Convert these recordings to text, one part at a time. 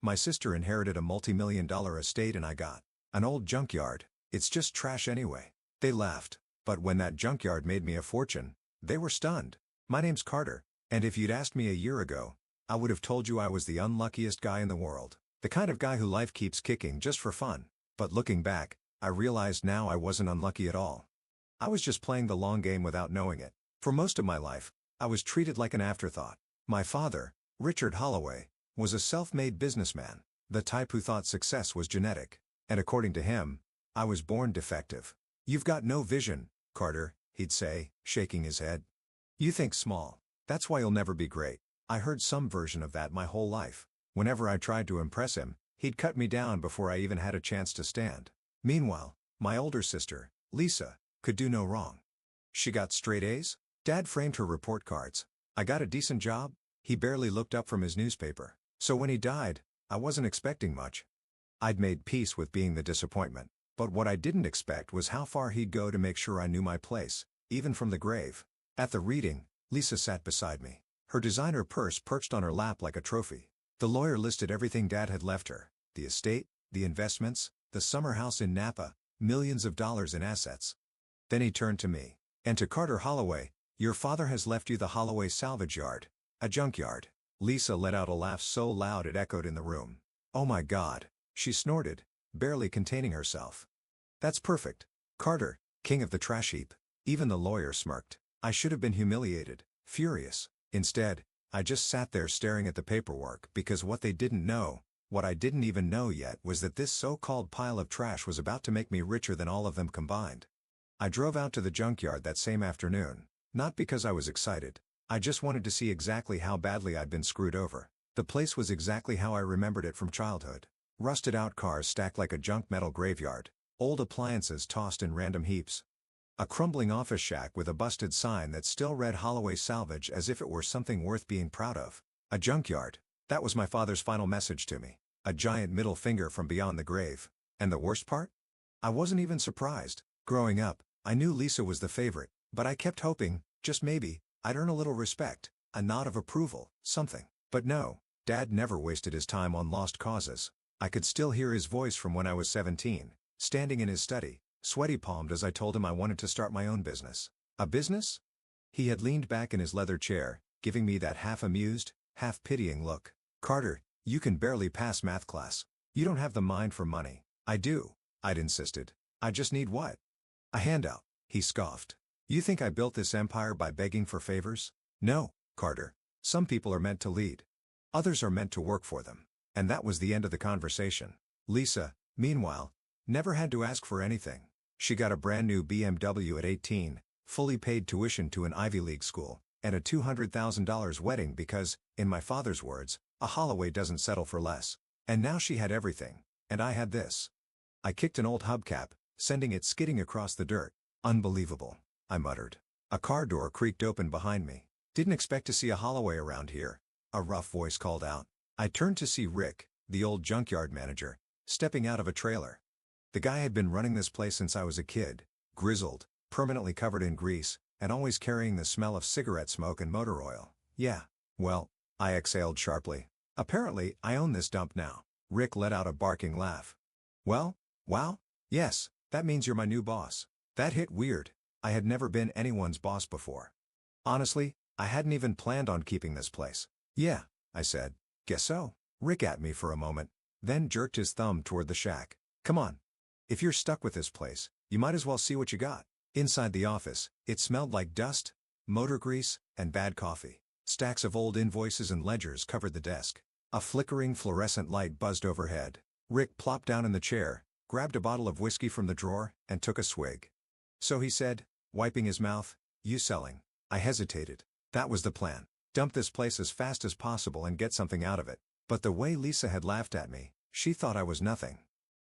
My sister inherited a multi-million-dollar estate and I got an old junkyard. It's just trash anyway. They laughed. But when that junkyard made me a fortune, they were stunned. My name's Carter, and if you'd asked me a year ago, I would have told you I was the unluckiest guy in the world. The kind of guy who life keeps kicking just for fun. But looking back, I realized now I wasn't unlucky at all. I was just playing the long game without knowing it. For most of my life, I was treated like an afterthought. My father, Richard Holloway, was a self-made businessman, the type who thought success was genetic. And according to him, I was born defective. "You've got no vision, Carter," he'd say, shaking his head. "You think small. That's why you'll never be great." I heard some version of that my whole life. Whenever I tried to impress him, he'd cut me down before I even had a chance to stand. Meanwhile, my older sister, Lisa, could do no wrong. She got straight A's. Dad framed her report cards. I got a decent job. He barely looked up from his newspaper. So when he died, I wasn't expecting much. I'd made peace with being the disappointment. But what I didn't expect was how far he'd go to make sure I knew my place, even from the grave. At the reading, Lisa sat beside me. Her designer purse perched on her lap like a trophy. The lawyer listed everything Dad had left her: the estate, the investments, the summer house in Napa, millions of dollars in assets. Then he turned to me. "And to Carter Holloway, your father has left you the Holloway salvage yard, a junkyard." Lisa let out a laugh so loud it echoed in the room. "Oh my God," she snorted, barely containing herself. "That's perfect. Carter, king of the trash heap." Even the lawyer smirked. I should have been humiliated, furious. Instead, I just sat there staring at the paperwork because what they didn't know, what I didn't even know yet, was that this so-called pile of trash was about to make me richer than all of them combined. I drove out to the junkyard that same afternoon, not because I was excited. I just wanted to see exactly how badly I'd been screwed over. The place was exactly how I remembered it from childhood. Rusted-out cars stacked like a junk metal graveyard, old appliances tossed in random heaps. A crumbling office shack with a busted sign that still read Holloway Salvage as if it were something worth being proud of. A junkyard. That was my father's final message to me. A giant middle finger from beyond the grave. And the worst part? I wasn't even surprised. Growing up, I knew Lisa was the favorite, but I kept hoping, just maybe, I'd earn a little respect, a nod of approval, something. But no, Dad never wasted his time on lost causes. I could still hear his voice from when I was 17, standing in his study, sweaty-palmed as I told him I wanted to start my own business. A business? He had leaned back in his leather chair, giving me that half-amused, half-pitying look. "Carter, you can barely pass math class. You don't have the mind for money." "I do," I'd insisted. "I just need what?" "A handout," he scoffed. "You think I built this empire by begging for favors? No, Carter. Some people are meant to lead. Others are meant to work for them." And that was the end of the conversation. Lisa, meanwhile, never had to ask for anything. She got a brand new BMW at 18, fully paid tuition to an Ivy League school, and a $200,000 wedding because, in my father's words, a Holloway doesn't settle for less. And now she had everything, and I had this. I kicked an old hubcap, sending it skidding across the dirt. "Unbelievable," I muttered. A car door creaked open behind me. "Didn't expect to see a Holloway around here," a rough voice called out. I turned to see Rick, the old junkyard manager, stepping out of a trailer. The guy had been running this place since I was a kid, grizzled, permanently covered in grease, and always carrying the smell of cigarette smoke and motor oil. "Yeah, well," I exhaled sharply. "Apparently, I own this dump now." Rick let out a barking laugh. "Well, wow, yes, that means you're my new boss." That hit weird. I had never been anyone's boss before. Honestly, I hadn't even planned on keeping this place. "Yeah," I said. "Guess so." Rick at me for a moment, then jerked his thumb toward the shack. "Come on. If you're stuck with this place, you might as well see what you got." Inside the office, it smelled like dust, motor grease, and bad coffee. Stacks of old invoices and ledgers covered the desk. A flickering fluorescent light buzzed overhead. Rick plopped down in the chair, grabbed a bottle of whiskey from the drawer, and took a swig. "So," he said, wiping his mouth, "you selling?" I hesitated. That was the plan. Dump this place as fast as possible and get something out of it. But the way Lisa had laughed at me, she thought I was nothing.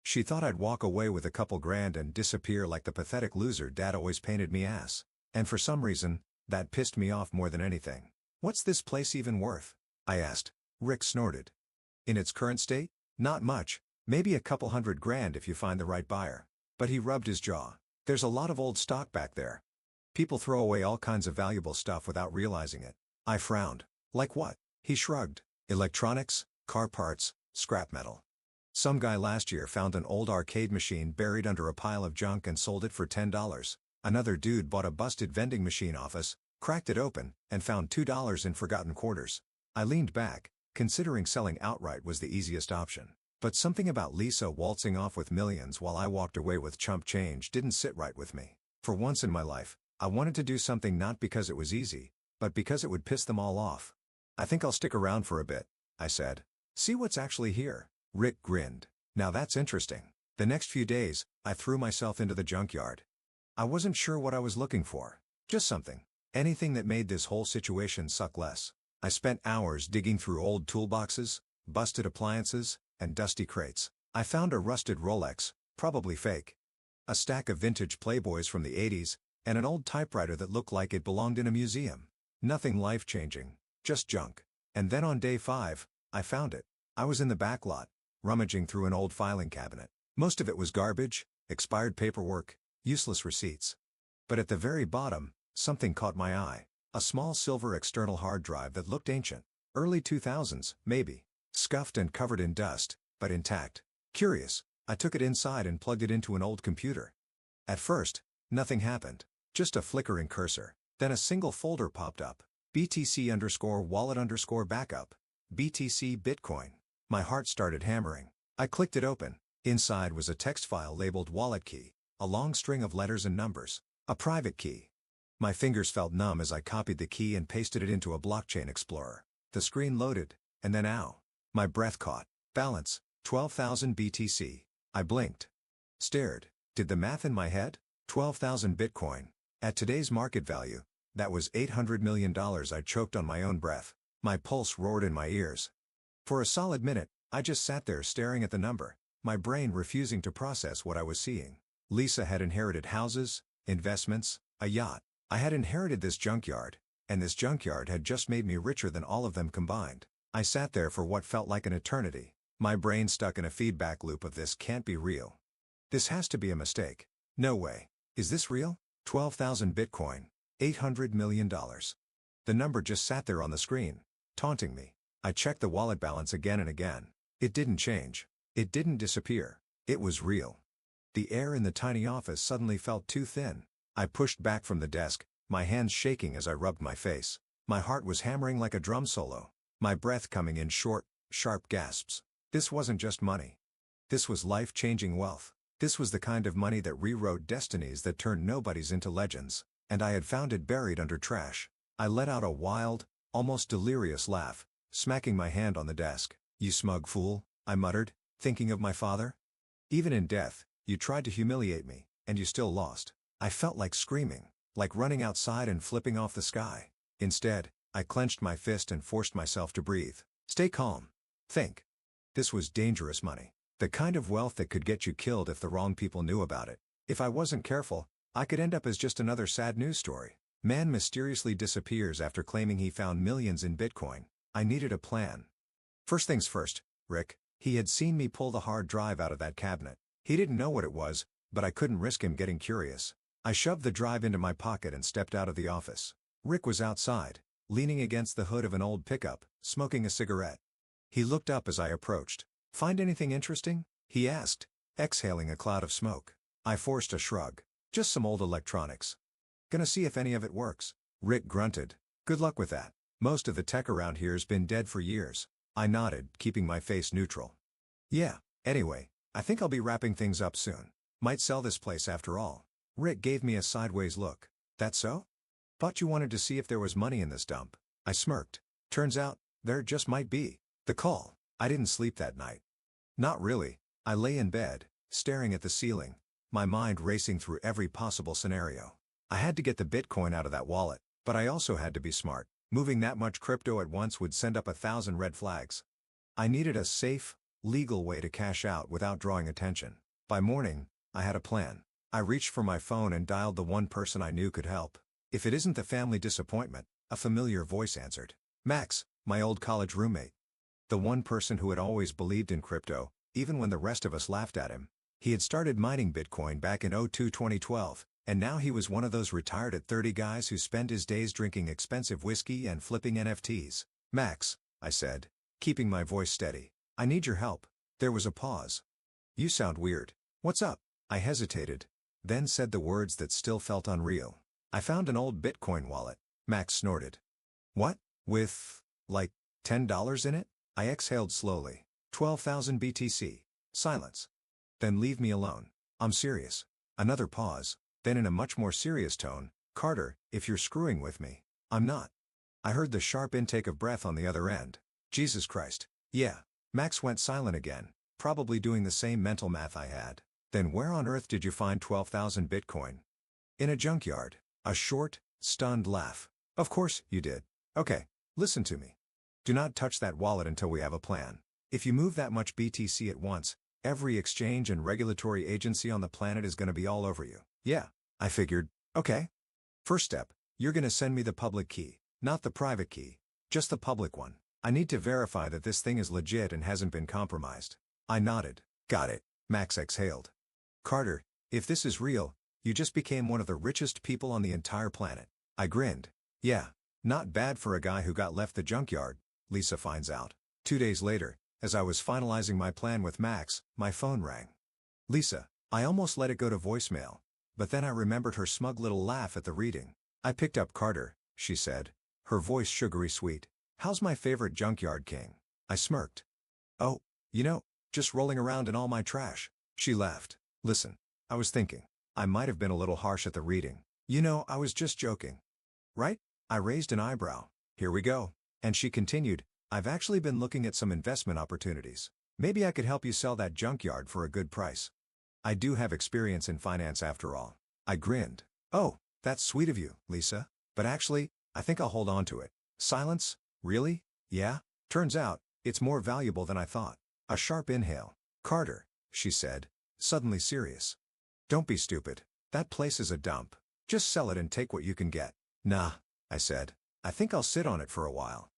She thought I'd walk away with a couple grand and disappear like the pathetic loser Dad always painted me as. And for some reason, that pissed me off more than anything. "What's this place even worth?" I asked. Rick snorted. "In its current state? Not much, maybe a couple $100,000 if you find the right buyer." But he rubbed his jaw. "There's a lot of old stock back there. People throw away all kinds of valuable stuff without realizing it." I frowned. "Like what?" He shrugged. "Electronics, car parts, scrap metal. Some guy last year found an old arcade machine buried under a pile of junk and sold it for $10. Another dude bought a busted vending machine office, cracked it open, and found $2 in forgotten quarters. I leaned back, considering selling outright was the easiest option. But something about Lisa waltzing off with millions while I walked away with chump change didn't sit right with me. For once in my life, I wanted to do something not because it was easy, but because it would piss them all off. "I think I'll stick around for a bit," I said. "See what's actually here." Rick grinned. "Now that's interesting." The next few days, I threw myself into the junkyard. I wasn't sure what I was looking for. Just something. Anything that made this whole situation suck less. I spent hours digging through old toolboxes, busted appliances, and dusty crates. I found a rusted Rolex, probably fake. A stack of vintage Playboys from the 80s, and an old typewriter that looked like it belonged in a museum. Nothing life-changing, just junk. And then on day 5, I found it. I was in the back lot, rummaging through an old filing cabinet. Most of it was garbage, expired paperwork, useless receipts. But at the very bottom, something caught my eye. A small silver external hard drive that looked ancient. Early 2000s, maybe. Scuffed and covered in dust, but intact. Curious, I took it inside and plugged it into an old computer. At first, nothing happened. Just a flickering cursor. Then a single folder popped up. BTC_wallet_backup. BTC Bitcoin. My heart started hammering. I clicked it open. Inside was a text file labeled wallet key, a long string of letters and numbers, a private key. My fingers felt numb as I copied the key and pasted it into a blockchain explorer. The screen loaded, and then ow. My breath caught. Balance, 12,000 BTC. I blinked. Stared. Did the math in my head? 12,000 Bitcoin. At today's market value, that was $800 million. I choked on my own breath. My pulse roared in my ears. For a solid minute, I just sat there staring at the number, my brain refusing to process what I was seeing. Lisa had inherited houses, investments, a yacht. I had inherited this junkyard, and this junkyard had just made me richer than all of them combined. I sat there for what felt like an eternity, my brain stuck in a feedback loop of "this can't be real. This has to be a mistake. No way. Is this real? 12,000 Bitcoin. $800 million. The number just sat there on the screen, taunting me. I checked the wallet balance again and again. It didn't change. It didn't disappear. It was real. The air in the tiny office suddenly felt too thin. I pushed back from the desk, my hands shaking as I rubbed my face. My heart was hammering like a drum solo, my breath coming in short, sharp gasps. This wasn't just money. This was life-changing wealth. This was the kind of money that rewrote destinies, that turned nobodies into legends. And I had found it buried under trash. I let out a wild, almost delirious laugh, smacking my hand on the desk. "You smug fool," I muttered, thinking of my father. "Even in death, you tried to humiliate me, and you still lost." I felt like screaming, like running outside and flipping off the sky. Instead, I clenched my fist and forced myself to breathe. Stay calm. Think. This was dangerous money. The kind of wealth that could get you killed if the wrong people knew about it. If I wasn't careful, I could end up as just another sad news story. Man mysteriously disappears after claiming he found millions in Bitcoin. I needed a plan. First things first, Rick. He had seen me pull the hard drive out of that cabinet. He didn't know what it was, but I couldn't risk him getting curious. I shoved the drive into my pocket and stepped out of the office. Rick was outside, leaning against the hood of an old pickup, smoking a cigarette. He looked up as I approached. "Find anything interesting?" he asked, exhaling a cloud of smoke. I forced a shrug. "Just some old electronics. Gonna see if any of it works." Rick grunted. "Good luck with that. Most of the tech around here's been dead for years." I nodded, keeping my face neutral. "Yeah, anyway, I think I'll be wrapping things up soon. Might sell this place after all." Rick gave me a sideways look. "That so? Thought you wanted to see if there was money in this dump." I smirked. "Turns out, there just might be." The call. I didn't sleep that night. Not really. I lay in bed, staring at the ceiling, my mind racing through every possible scenario. I had to get the Bitcoin out of that wallet, but I also had to be smart. Moving that much crypto at once would send up 1,000 red flags. I needed a safe, legal way to cash out without drawing attention. By morning, I had a plan. I reached for my phone and dialed the one person I knew could help. "If it isn't the family disappointment," a familiar voice answered. "Max, my old college roommate." The one person who had always believed in crypto, even when the rest of us laughed at him. He had started mining Bitcoin back in 2012, and now he was one of those retired at 30 guys who spend his days drinking expensive whiskey and flipping NFTs. "Max," I said, keeping my voice steady, I need your help. There was a pause. You sound weird. What's up? I hesitated, then said the words that still felt unreal. I found an old Bitcoin wallet. Max snorted. What? With, like, $10 in it? I exhaled slowly. 12,000 BTC. Silence. Then leave me alone. I'm serious. Another pause. Then in a much more serious tone, Carter, if you're screwing with me, I'm not. I heard the sharp intake of breath on the other end. Jesus Christ. Yeah. Max went silent again, probably doing the same mental math I had. Then where on earth did you find 12,000 Bitcoin? In a junkyard. A short, stunned laugh. Of course, you did. Okay, listen to me. Do not touch that wallet until we have a plan. If you move that much BTC at once, every exchange and regulatory agency on the planet is going to be all over you. Yeah, I figured. Okay. First step, you're going to send me the public key, not the private key, just the public one. I need to verify that this thing is legit and hasn't been compromised. I nodded. Got it. Max exhaled. Carter, if this is real, you just became one of the richest people on the entire planet. I grinned. Yeah, not bad for a guy who got left the junkyard, Lisa finds out. 2 days later, as I was finalizing my plan with Max, my phone rang. Lisa, I almost let it go to voicemail, but then I remembered her smug little laugh at the reading. I picked up Carter, she said, her voice sugary sweet. How's my favorite junkyard king? I smirked. Oh, just rolling around in all my trash. She laughed. Listen, I was thinking, I might have been a little harsh at the reading. I was just joking. Right? I raised an eyebrow. Here we go. And she continued, I've actually been looking at some investment opportunities. Maybe I could help you sell that junkyard for a good price. I do have experience in finance after all. I grinned. Oh, that's sweet of you, Lisa. But actually, I think I'll hold on to it. Silence? Really? Yeah? Turns out, it's more valuable than I thought. A sharp inhale. Carter, she said, suddenly serious. Don't be stupid. That place is a dump. Just sell it and take what you can get. Nah, I said. I think I'll sit on it for a while.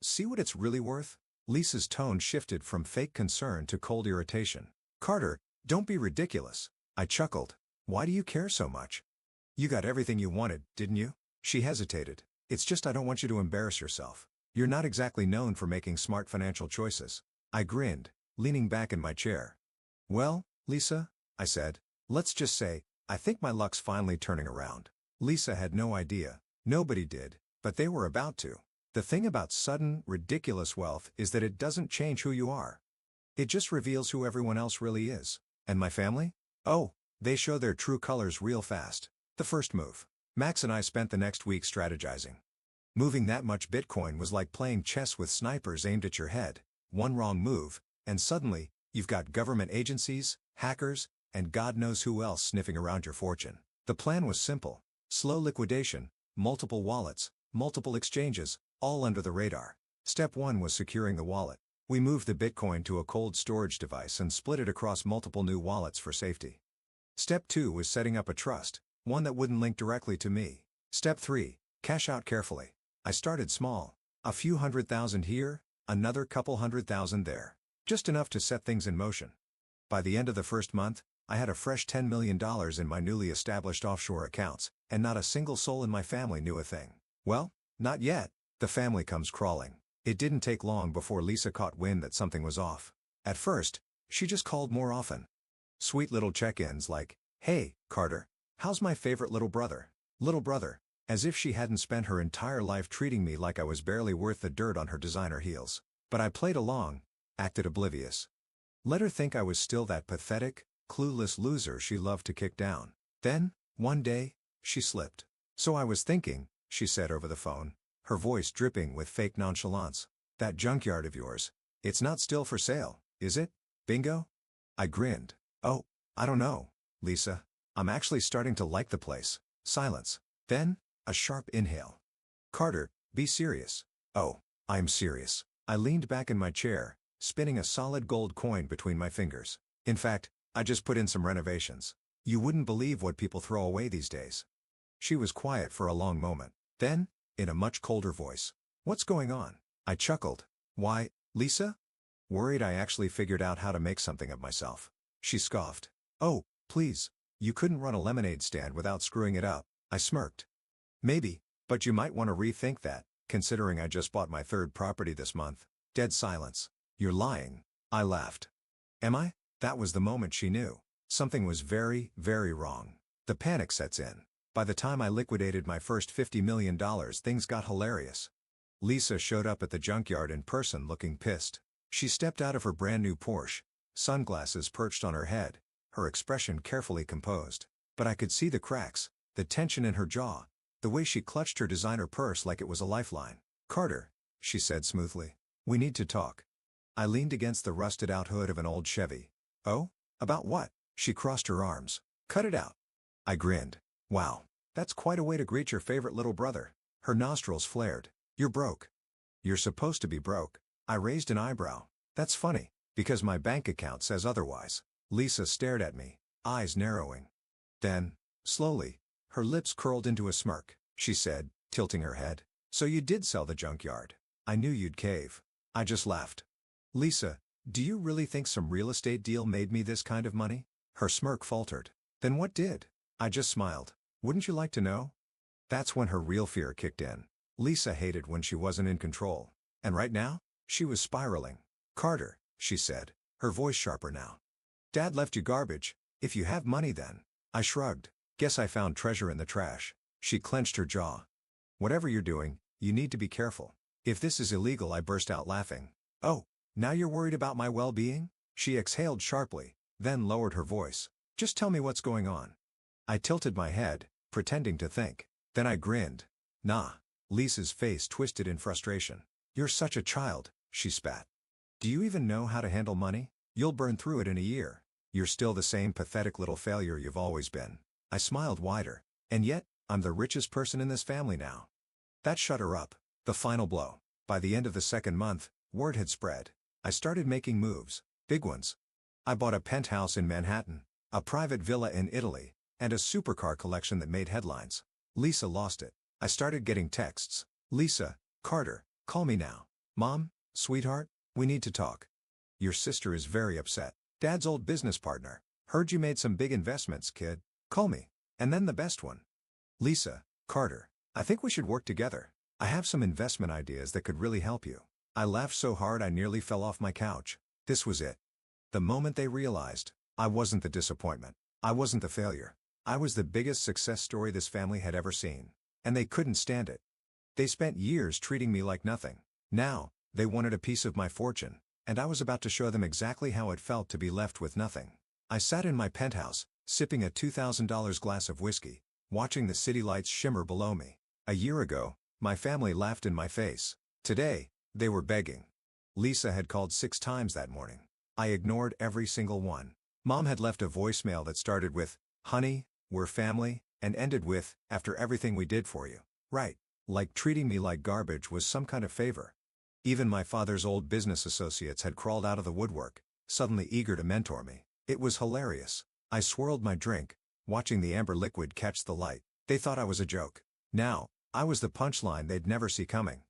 See what it's really worth? Lisa's tone shifted from fake concern to cold irritation. Carter, don't be ridiculous. I chuckled. Why do you care so much? You got everything you wanted, didn't you? She hesitated. It's just I don't want you to embarrass yourself. You're not exactly known for making smart financial choices. I grinned, leaning back in my chair. Well, Lisa, I said, let's just say, I think my luck's finally turning around. Lisa had no idea. Nobody did, but they were about to. The thing about sudden, ridiculous wealth is that it doesn't change who you are. It just reveals who everyone else really is. And my family? Oh, they show their true colors real fast. The first move. Max and I spent the next week strategizing. Moving that much Bitcoin was like playing chess with snipers aimed at your head. One wrong move, and suddenly, you've got government agencies, hackers, and God knows who else sniffing around your fortune. The plan was simple. Slow liquidation, multiple wallets, multiple exchanges, all under the radar. Step 1 was securing the wallet. We moved the Bitcoin to a cold storage device and split it across multiple new wallets for safety. Step 2 was setting up a trust, one that wouldn't link directly to me. Step 3, cash out carefully. I started small. A few $100,000 here, another couple $100,000 there. Just enough to set things in motion. By the end of the first month, I had a fresh $10 million in my newly established offshore accounts, and not a single soul in my family knew a thing. Well, not yet. The family comes crawling. It didn't take long before Lisa caught wind that something was off. At first, she just called more often. Sweet little check-ins like, hey, Carter, how's my favorite little brother? Little brother, as if she hadn't spent her entire life treating me like I was barely worth the dirt on her designer heels. But I played along, acted oblivious. Let her think I was still that pathetic, clueless loser she loved to kick down. Then, one day, she slipped. So I was thinking, she said over the phone, her voice dripping with fake nonchalance. That junkyard of yours, it's not still for sale, is it? Bingo? I grinned. Oh, I don't know, Lisa. I'm actually starting to like the place. Silence. Then, a sharp inhale. Carter, be serious. Oh, I'm serious. I leaned back in my chair, spinning a solid gold coin between my fingers. In fact, I just put in some renovations. You wouldn't believe what people throw away these days. She was quiet for a long moment. Then, in a much colder voice, what's going on? I chuckled. Why, Lisa? Worried I actually figured out how to make something of myself. She scoffed. Oh, please. You couldn't run a lemonade stand without screwing it up. I smirked. Maybe, but you might want to rethink that, considering I just bought my third property this month. Dead silence. You're lying. I laughed. Am I? That was the moment she knew. Something was very, very wrong. The panic sets in. By the time I liquidated my first $50 million, things got hilarious. Lisa showed up at the junkyard in person looking pissed. She stepped out of her brand new Porsche, sunglasses perched on her head, her expression carefully composed. But I could see the cracks, the tension in her jaw, the way she clutched her designer purse like it was a lifeline. Carter, she said smoothly, we need to talk. I leaned against the rusted-out hood of an old Chevy. Oh? About what? She crossed her arms. Cut it out. I grinned. Wow, that's quite a way to greet your favorite little brother. Her nostrils flared. You're broke. You're supposed to be broke. I raised an eyebrow. That's funny, because my bank account says otherwise. Lisa stared at me, eyes narrowing. Then, slowly, her lips curled into a smirk, she said, tilting her head. So you did sell the junkyard. I knew you'd cave. I just laughed. Lisa, do you really think some real estate deal made me this kind of money? Her smirk faltered. Then what did? I just smiled. Wouldn't you like to know? That's when her real fear kicked in. Lisa hated when she wasn't in control. And right now, she was spiraling. Carter, she said, her voice sharper now. Dad left you garbage. If you have money then. I shrugged. Guess I found treasure in the trash. She clenched her jaw. Whatever you're doing, you need to be careful. If this is illegal, I burst out laughing. Oh, now you're worried about my well-being? She exhaled sharply, then lowered her voice. Just tell me what's going on. I tilted my head, pretending to think. Then I grinned. Nah. Lisa's face twisted in frustration. You're such a child, she spat. Do you even know how to handle money? You'll burn through it in a year. You're still the same pathetic little failure you've always been. I smiled wider. And yet, I'm the richest person in this family now. That shut her up. The final blow. By the end of the second month, word had spread. I started making moves. Big ones. I bought a penthouse in Manhattan, a private villa in Italy, and a supercar collection that made headlines. Lisa lost it. I started getting texts. Lisa, Carter, call me now. Mom, sweetheart, we need to talk. Your sister is very upset. Dad's old business partner. Heard you made some big investments, kid. Call me. And then the best one. Lisa, Carter, I think we should work together. I have some investment ideas that could really help you. I laughed so hard I nearly fell off my couch. This was it. The moment they realized, I wasn't the disappointment. I wasn't the failure. I was the biggest success story this family had ever seen. And they couldn't stand it. They spent years treating me like nothing. Now, they wanted a piece of my fortune, and I was about to show them exactly how it felt to be left with nothing. I sat in my penthouse, sipping a $2,000 glass of whiskey, watching the city lights shimmer below me. A year ago, my family laughed in my face. Today, they were begging. Lisa had called 6 times that morning. I ignored every single one. Mom had left a voicemail that started with, "Honey, we're family," and ended with, "After everything we did for you." Right. Like treating me like garbage was some kind of favor. Even my father's old business associates had crawled out of the woodwork, suddenly eager to mentor me. It was hilarious. I swirled my drink, watching the amber liquid catch the light. They thought I was a joke. Now, I was the punchline they'd never see coming.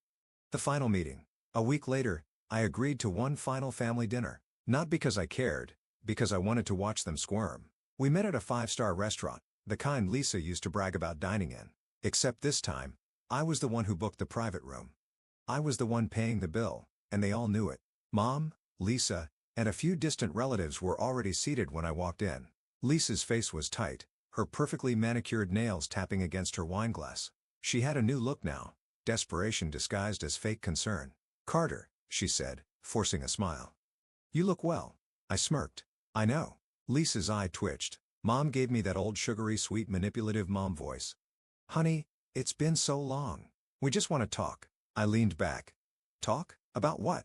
The final meeting. A week later, I agreed to one final family dinner. Not because I cared, because I wanted to watch them squirm. We met at a 5-star restaurant, the kind Lisa used to brag about dining in. Except this time, I was the one who booked the private room. I was the one paying the bill, and they all knew it. Mom, Lisa, and a few distant relatives were already seated when I walked in. Lisa's face was tight, her perfectly manicured nails tapping against her wineglass. She had a new look now, desperation disguised as fake concern. Carter, she said, forcing a smile. You look well. I smirked. I know. Lisa's eye twitched. Mom gave me that old sugary sweet manipulative mom voice. Honey, it's been so long. We just want to talk. I leaned back. Talk? About what?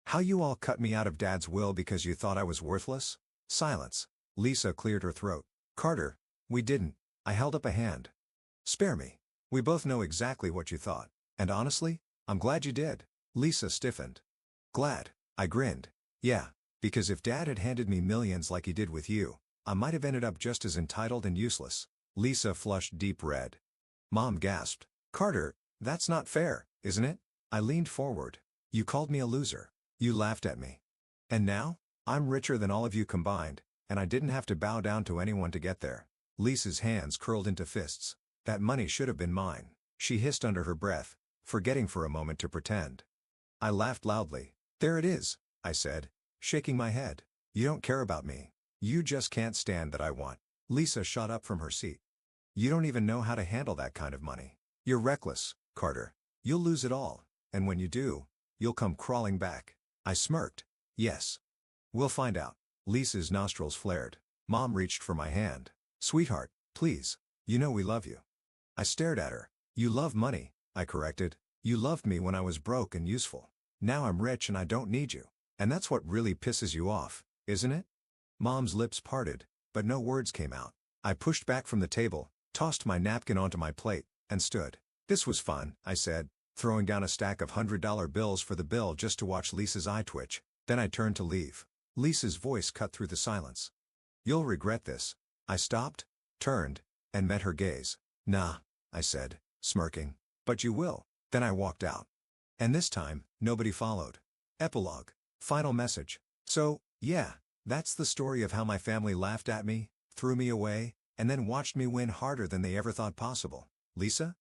How you all cut me out of Dad's will because you thought I was worthless? Silence. Lisa cleared her throat. Carter, we didn't. I held up a hand. Spare me. We both know exactly what you thought. And honestly, I'm glad you did. Lisa stiffened. Glad. I grinned. Yeah, because if Dad had handed me millions like he did with you, I might have ended up just as entitled and useless. Lisa flushed deep red. Mom gasped. Carter, that's not fair, isn't it? I leaned forward. You called me a loser. You laughed at me. And now, I'm richer than all of you combined, and I didn't have to bow down to anyone to get there. Lisa's hands curled into fists. That money should have been mine. She hissed under her breath, forgetting for a moment to pretend. I laughed loudly. There it is. I said, shaking my head. You don't care about me. You just can't stand that I want. Lisa shot up from her seat. You don't even know how to handle that kind of money. You're reckless, Carter. You'll lose it all, and when you do, you'll come crawling back. I smirked. Yes. We'll find out. Lisa's nostrils flared. Mom reached for my hand. Sweetheart, please. You know we love you. I stared at her. You love money, I corrected. You loved me when I was broke and useful. Now I'm rich and I don't need you. And that's what really pisses you off, isn't it? Mom's lips parted, but no words came out. I pushed back from the table, tossed my napkin onto my plate, and stood. This was fun, I said, throwing down a stack of $100 bills for the bill just to watch Lisa's eye twitch. Then I turned to leave. Lisa's voice cut through the silence. You'll regret this. I stopped, turned, and met her gaze. Nah, I said, smirking. But you will. Then I walked out. And this time, nobody followed. Epilogue. Final message. So, yeah, that's the story of how my family laughed at me, threw me away, and then watched me win harder than they ever thought possible. Lisa?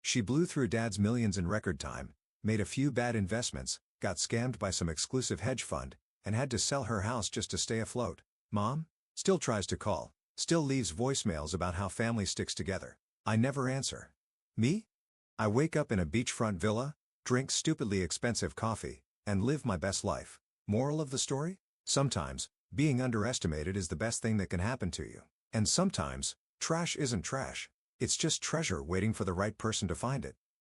She blew through Dad's millions in record time, made a few bad investments, got scammed by some exclusive hedge fund, and had to sell her house just to stay afloat. Mom? Still tries to call, still leaves voicemails about how family sticks together. I never answer. Me? I wake up in a beachfront villa, drink stupidly expensive coffee, and live my best life. Moral of the story? Sometimes, being underestimated is the best thing that can happen to you. And sometimes, trash isn't trash. It's just treasure waiting for the right person to find it.